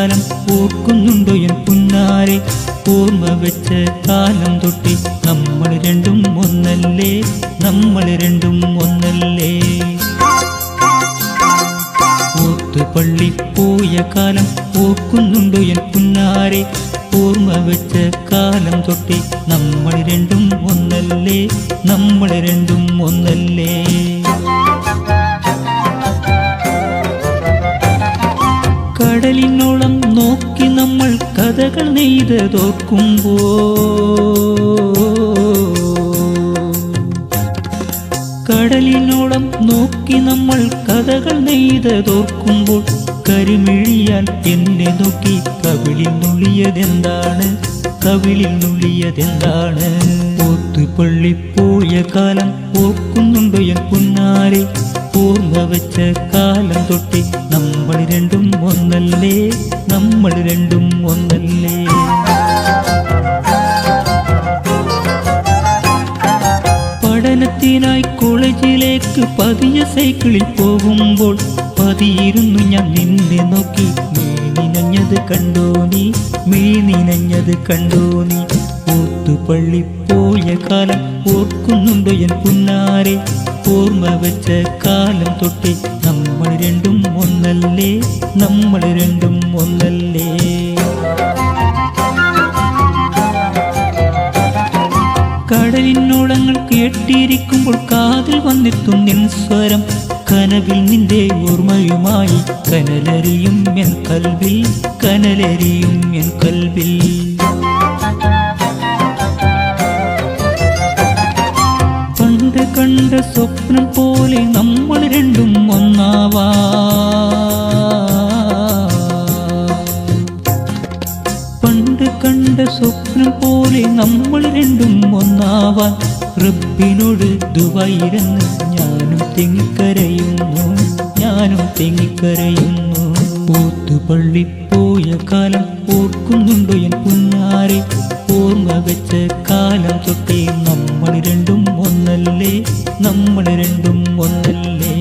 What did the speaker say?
കാലം ഓർക്കുന്നുണ്ടോ എൻ പുന്നാരെ? ഓർമ്മ വെച്ച കാലം തൊട്ട് നമ്മൾ രണ്ടും ഒന്നല്ലേ, നമ്മൾ രണ്ടും ഒന്നല്ലേ. ഓത്തുപള്ളി പോയ കാലം ഓർക്കുന്നുണ്ടോ എൻ പുന്നാരെ? ഓർമ്മ വെച്ച കാലം തൊട്ട് നമ്മൾ രണ്ടും ഒന്നല്ലേ, നമ്മൾ രണ്ടും ഒന്നല്ലേ. കടലിനോളം നോക്കി നമ്മൾ കഥകൾ നെയ്തതോർക്കുമ്പോ, കടലിനോളം നോക്കി നമ്മൾ കഥകൾ നെയ്തതോർക്കുമ്പോൾ കരിമിഴിയാൽ എന്നെ നോക്കി കവിളിൽ നുള്ളിയതെന്താണ്, കവിളിൽ നുള്ളിയതെന്താണ്? ഓത്തുപള്ളി പോയ കാലം ഓർക്കുന്നുണ്ടോ എൻ പുന്നാരെ? ഓർമ്മ വെച്ച കാലം തൊട്ട് നമ്മൾ രണ്ടും ഒന്നല്ലേ, നമ്മൾ രണ്ടും ഒന്നല്ലേ. പഠനത്തിനായി കോളേജിലേക്ക് പതിയെ സൈക്കിളിൽ പോകുമ്പോൾ പതിയിരുന്നു ഞാൻ നിന്നെ നോക്കി. മിഴി നിനഞ്ഞത് കണ്ടോ നീ, മിഴി നിനഞ്ഞത് കണ്ടോ നീ? ഓത്തുപള്ളി പോയ കാലം ഓർക്കുന്നുണ്ടോ എൻ പുന്നാരെ? ഓർമ്മ വെച്ച കാലം തൊട്ട് നമ്മൾ രണ്ടും ഒന്നല്ലേ, നമ്മൾ രണ്ടും ഒന്നല്ലേ. കടലിനോളങ്ങൾ കേട്ടിരിക്കുമ്പോൾ കാതിൽ വന്നെത്തും നിൻ സ്വരം. കനവിൽ നിന്റെ ഓർമ്മയുമായി കനലരിയും എൻ കൽവിൽ, കനലരിയും എൻ കൽവിൽ. പണ്ട് കണ്ട സ്വപ്നം പോലെ നമ്മൾ രണ്ടും ഒന്നാവാ. പണ്ട് കണ്ട സ്വപ്നം പോലെ നമ്മൾ രണ്ടും ഒന്നാവാൻ റബ്ബിനോട് ദുആയിരുന്ന് ഞാനും തെങ്ങിക്കരയുന്നു, ഞാനും തെങ്ങിക്കരയുന്നു. ഓത്തുപള്ളി പോയ കാലം ഓർക്കുന്നുണ്ടോ എൻ പുന്നാരെ? ഓർമ്മ വെച്ച കാലം തൊട്ടേ നമ്മൾ രണ്ടും ഒന്നല്ലേ, നമ്മൾ രണ്ടും ഒന്നല്ലേ.